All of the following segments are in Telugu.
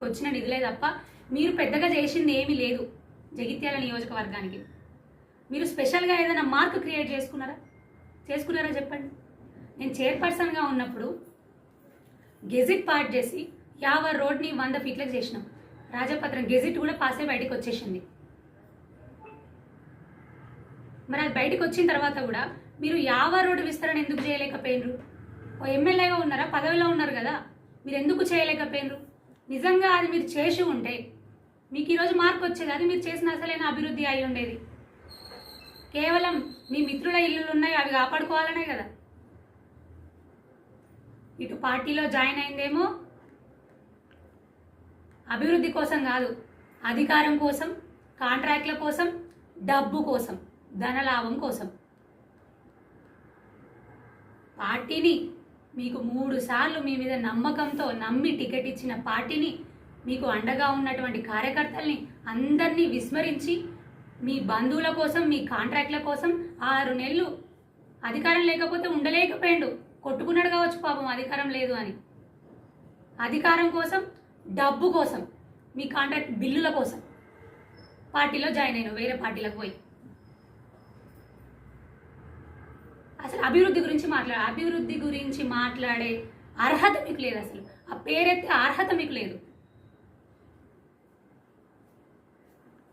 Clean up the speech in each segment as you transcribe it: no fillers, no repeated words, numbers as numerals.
వచ్చిన నిధులే తప్ప మీరు పెద్దగా చేసింది ఏమీ లేదు జగిత్యాల నియోజకవర్గానికి. మీరు స్పెషల్గా ఏదైనా మార్క్ క్రియేట్ చేసుకున్నారా చెప్పండి. నేను చైర్పర్సన్గా ఉన్నప్పుడు గెజిట్ పాస్ చేసి యావర్ రోడ్ని 100 ఫీట్లకు చేసినాం. రాజపత్రం గెజిట్ కూడా పాస్ అయి బయటకు వచ్చేసింది. మరి అది బయటకు వచ్చిన తర్వాత కూడా మీరు యావర్ రోడ్డు విస్తరణ ఎందుకు చేయలేకపోయినరు? ఓ ఎమ్మెల్యేగా ఉన్నారా, పదవిలో ఉన్నారు కదా, మీరు ఎందుకు చేయలేకపోయినరు? నిజంగా అది మీరు చేసి ఉంటే మీకు ఈరోజు మార్క్ వచ్చేది. అది మీరు చేసిన అసలైన అభివృద్ధి అయి ఉండేది. కేవలం మీ మిత్రుల ఇల్లులు ఉన్నాయి, అవి కాపాడుకోవాలనే కదా. ఇటు పార్టీలో జాయిన్ అయిందేమో అభివృద్ధి కోసం కాదు, అధికారం కోసం, కాంట్రాక్ట్ల కోసం, డబ్బు కోసం, ధనలాభం కోసం. పార్టీని మీకు 3 సార్లు మీ మీద నమ్మకంతో నమ్మి టికెట్ ఇచ్చిన పార్టీని, మీకు అండగా ఉన్నటువంటి కార్యకర్తల్ని అందరినీ విస్మరించి మీ బంధువుల కోసం, మీ కాంట్రాక్ట్ల కోసం 6 నెలలు అధికారం లేకపోతే ఉండలేకపోయాడు. కొట్టుకున్నాడు కావచ్చు పాపం అధికారం లేదు అని. అధికారం కోసం, డబ్బు కోసం, మీ కాంట్రాక్ట్ బిల్లుల కోసం పార్టీలో జాయిన్ అయినా వేరే పార్టీలకు పోయి. అసలు అభివృద్ధి గురించి మాట్లాడే అర్హత మీకు లేదు. అసలు ఆ పేరెత్తే అర్హత మీకు లేదు.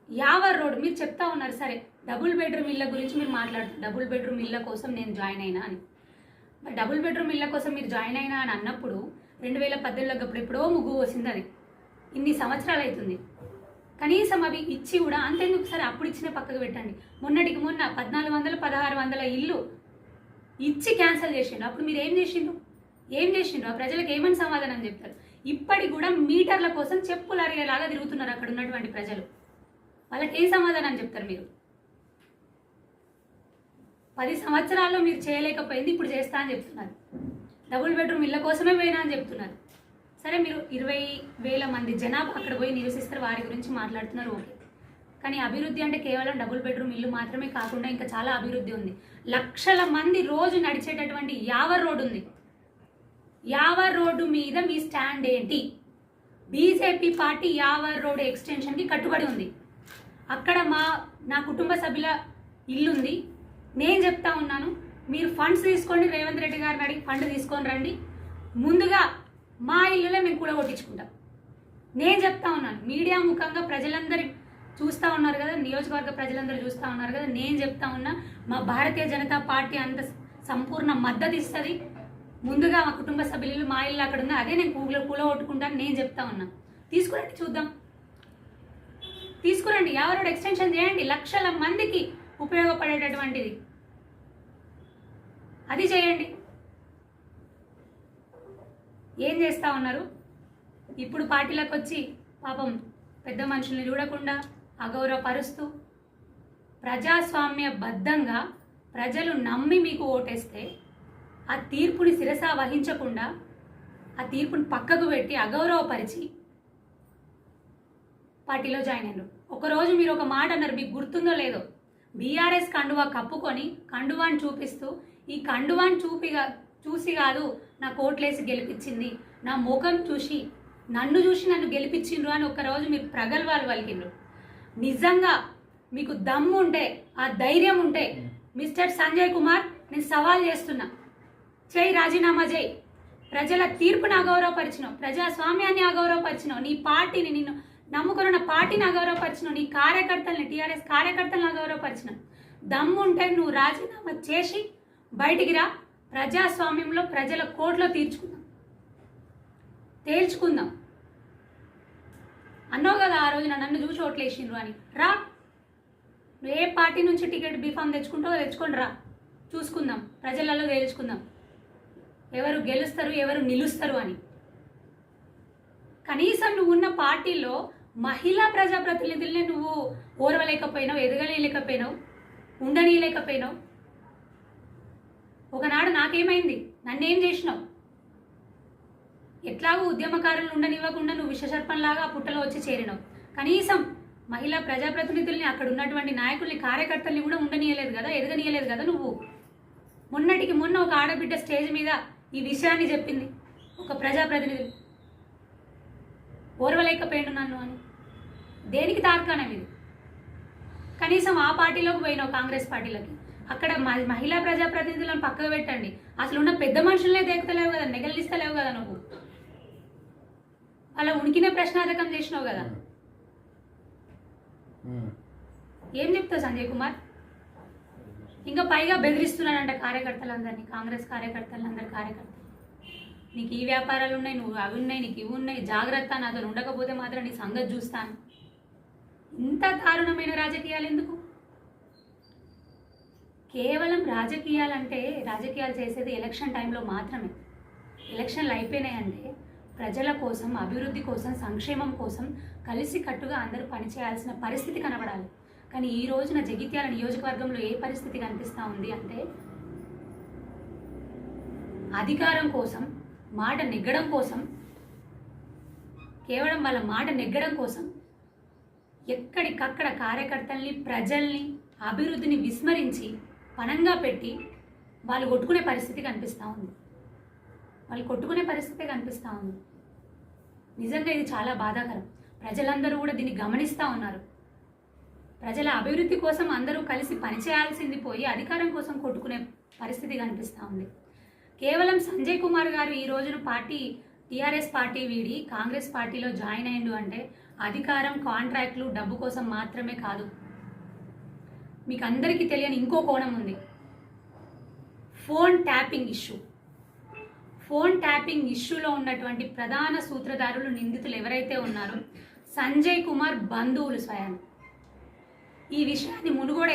యావర్ రోడ్ మీరు చెప్తా ఉన్నారు, సరే డబుల్ బెడ్రూమ్ ఇళ్ళ గురించి మీరు మాట్లాడుతున్నారు. డబుల్ బెడ్రూమ్ ఇళ్ళ కోసం నేను జాయిన్ అయినా అని. మరి డబుల్ బెడ్రూమ్ ఇళ్ళ కోసం మీరు జాయిన్ అయినా అని అన్నప్పుడు 2018లో అప్పుడు ఎప్పుడో ముగ్గు వస్తుంది. అది ఇన్ని సంవత్సరాలు అవుతుంది. కనీసం అవి ఇచ్చి కూడా అంతెందుకు, సరే అప్పుడు ఇచ్చిన పక్కకు పెట్టండి. మొన్నటికి మొన్న 1400, 1600 ఇల్లు ఇచ్చి క్యాన్సిల్ చేసిండ్రు. అప్పుడు మీరు ఏం చేసిండ్రు? ఆ ప్రజలకు ఏమని సమాధానం చెప్తారు? ఇప్పటికి కూడా మీటర్ల కోసం చెప్పులు అరిగేలాగా తిరుగుతున్నారు అక్కడ ఉన్నటువంటి ప్రజలు. వాళ్ళకి ఏం సమాధానం చెప్తారు మీరు? 10 సంవత్సరాల్లో మీరు చేయలేకపోయింది ఇప్పుడు చేస్తా అని చెప్తున్నారు. డబుల్ బెడ్రూమ్ ఇళ్ళ కోసమే పోయినా అని చెప్తున్నారు. సరే మీరు 20,000 మంది జనాభా అక్కడ పోయి నివసిస్తారు, వారి గురించి మాట్లాడుతున్నారు, ఓకే. కానీ అభివృద్ధి అంటే కేవలం డబుల్ బెడ్రూమ్ ఇల్లు మాత్రమే కాకుండా ఇంకా చాలా అభివృద్ధి ఉంది. లక్షల మంది రోజు నడిచేటటువంటి యావర్ రోడ్డు ఉంది. యావర్ రోడ్డు మీద మీ స్టాండ్ ఏంటి? బీజేపీ పార్టీ యావర్ రోడ్డు ఎక్స్టెన్షన్కి కట్టుబడి ఉంది. అక్కడ నా కుటుంబ సభ్యుల ఇల్లుంది. నేను చెప్తా ఉన్నాను, మీరు ఫండ్స్ తీసుకోండి, రేవంత్ రెడ్డి గారిని అడిగి ఫండ్ తీసుకొని రండి. ముందుగా మా ఇల్లులే మేము కూడా కొట్టించుకుంటాం. నేను చెప్తా ఉన్నాను, మీడియా ముఖంగా ప్రజలందరి చూస్తూ ఉన్నారు కదా, నియోజకవర్గ ప్రజలందరూ చూస్తూ ఉన్నారు కదా. నేను చెప్తా ఉన్నా, మా భారతీయ జనతా పార్టీ అంత సంపూర్ణ మద్దతు ఇస్తుంది. ముందుగా మా కుటుంబ సభ్యులు మా ఇల్లు అక్కడ ఉంది, అదే నేను కూలగొట్టుకుంటాను నేను చెప్తా ఉన్నా. తీసుకురండి, చూద్దాం. తీసుకురండి, యావర్ రోడ్ ఎక్స్టెన్షన్ చేయండి, లక్షల మందికి ఉపయోగపడేటటువంటిది అది చేయండి. ఏం చేస్తూ ఉన్నారు? ఇప్పుడు పార్టీలకు వచ్చి పాపం పెద్ద మనుషుల్ని చూడకుండా అగౌరవపరుస్తూ ప్రజాస్వామ్యబద్ధంగా ప్రజలు నమ్మి మీకు ఓటేస్తే ఆ తీర్పుని శిరస వహించకుండా ఆ తీర్పుని పక్కకు పెట్టి అగౌరవపరిచి పార్టీలో జాయిన్ అయ్యారు. ఒకరోజు మీరు ఒక మాట అన్నారు, మీకు గుర్తుందో లేదో, బీఆర్ఎస్ కండువా కప్పుకొని కండువాని చూపిస్తూ, ఈ కండువాని చూసి కాదు నాకు ఓట్లేసి గెలిపించింది, నా ముఖం చూసి నన్ను గెలిపించిండ్రు అని ఒకరోజు మీరు ప్రగల్భాలు పలికిండ్రు. నిజంగా మీకు దమ్ము ఉంటే, ఆ ధైర్యం ఉంటే, మిస్టర్ సంజయ్ కుమార్ నేను సవాల్ చేస్తున్నా, చేయి, రాజీనామా చేయి. ప్రజల తీర్పుని అగౌరవపరిచినావు, ప్రజాస్వామ్యాన్ని అగౌరవపరిచినావు, నీ పార్టీని, నిన్ను నమ్ముకున్న పార్టీని అగౌరవపరిచినావు, నీ కార్యకర్తల్ని, టీఆర్ఎస్ కార్యకర్తలను అగౌరవపరిచినావు. దమ్ముంటే నువ్వు రాజీనామా చేసి బయటికి రా. ప్రజాస్వామ్యంలో ప్రజల కోట్లో తేల్చుకుందాం అన్నావు కదా ఆ రోజున, నన్ను చూసి ఓట్లు వేసిండ్రు అని. రా, నువ్వు ఏ పార్టీ నుంచి టికెట్ బీఫామ్ తెచ్చుకొని రా, చూసుకుందాం, ప్రజలలో తేల్చుకుందాం ఎవరు గెలుస్తారు, ఎవరు నిలుస్తారు అని. కనీసం నువ్వు ఉన్న పార్టీలో మహిళా ప్రజాప్రతినిధుల్ని నువ్వు ఓర్వలేకపోయినావు, ఎదగలేకపోయినావు, ఉండనీయలేకపోయినావు. ఒకనాడు నాకేమైంది, నన్నేం చేసినావు? ఎట్లాగూ ఉద్యమకారులు ఉండనివ్వకుండా నువ్వు విషసర్పంలాగా ఆ పుట్టలో వచ్చి చేరినావు. కనీసం మహిళా ప్రజాప్రతినిధుల్ని, అక్కడ ఉన్నటువంటి నాయకుల్ని, కార్యకర్తల్ని కూడా ఉండనీయలేదు కదా, ఎదగనీయలేదు కదా నువ్వు. మొన్నటికి మొన్న ఒక ఆడబిడ్డ స్టేజ్ మీద ఈ విషయాన్ని చెప్పింది, ఒక ప్రజాప్రతినిధి. ఓర్వలేకపోయాడు నన్ను అని. దేనికి తార్కాణం ఇది? కనీసం ఆ పార్టీలోకి పోయినావు, కాంగ్రెస్ పార్టీలోకి, అక్కడ మహిళా ప్రజాప్రతినిధులను పక్కకు పెట్టండి, అసలు ఉన్న పెద్ద మనుషులనే దేకుతలేవు కదా, నెగలిస్తలేవు కదా నువ్వు, అలా ఉనికినే ప్రశ్నార్థకం చేసినావు కదా. ఏం చెప్తావు సంజయ్ కుమార్? ఇంకా పైగా బెదిరిస్తున్నానంట కార్యకర్తలందరినీ, కాంగ్రెస్ కార్యకర్తలందరి కార్యకర్తలు. నీకు ఈ వ్యాపారాలు ఉన్నాయి, నువ్వు అవి ఉన్నాయి, నీకు ఇవి ఉన్నాయి, జాగ్రత్త, నాతో ఉండకపోతే మాత్రం నీ సంగతి చూస్తాను. ఇంత దారుణమైన రాజకీయాలు ఎందుకు? కేవలం రాజకీయాలంటే రాజకీయాలు చేసేది ఎలక్షన్ టైంలో మాత్రమే. ఎలక్షన్లు అయిపోయినాయంటే ప్రజల కోసం, అభివృద్ధి కోసం, సంక్షేమం కోసం కలిసికట్టుగా అందరూ పనిచేయాల్సిన పరిస్థితి కనబడాలి. కానీ ఈ రోజున జగిత్యాల నియోజకవర్గంలో ఏ పరిస్థితి కనిపిస్తూ ఉంది అంటే, అధికారం కోసం, మాట నెగ్గడం కోసం, కేవలం వాళ్ళ మాట నెగ్గడం కోసం ఎక్కడికక్కడ కార్యకర్తల్ని, ప్రజల్ని, అభివృద్ధిని విస్మరించి పణంగా పెట్టి వాళ్ళు కొట్టుకునే పరిస్థితి కనిపిస్తూ ఉంది. వాళ్ళు కొట్టుకునే పరిస్థితే కనిపిస్తూ ఉంది. నిజంగా ఇది చాలా బాధాకరం. ప్రజలందరూ కూడా దీన్ని గమనిస్తూ ఉన్నారు. ప్రజల అభివృద్ధి కోసం అందరూ కలిసి పనిచేయాల్సింది పోయి అధికారం కోసం కొట్టుకునే పరిస్థితి కనిపిస్తూ ఉంది. కేవలం సంజయ్ కుమార్ గారు ఈ రోజున టీఆర్ఎస్ పార్టీ వీడి కాంగ్రెస్ పార్టీలో జాయిన్ అయ్యిండు అంటే అధికారం, కాంట్రాక్ట్లు, డబ్బు కోసం మాత్రమే కాదు. మీకు అందరికీ తెలియని ఇంకో కోణం ఉంది. Phone tapping issue. Phone tapping ఇష్యూలో ఉన్నటువంటి ప్రధాన సూత్రధారులు, నిందితులు ఎవరైతే ఉన్నారో సంజయ్ కుమార్ బంధువులు స్వయాన్ని ఈ విషయాన్ని మునుగోడు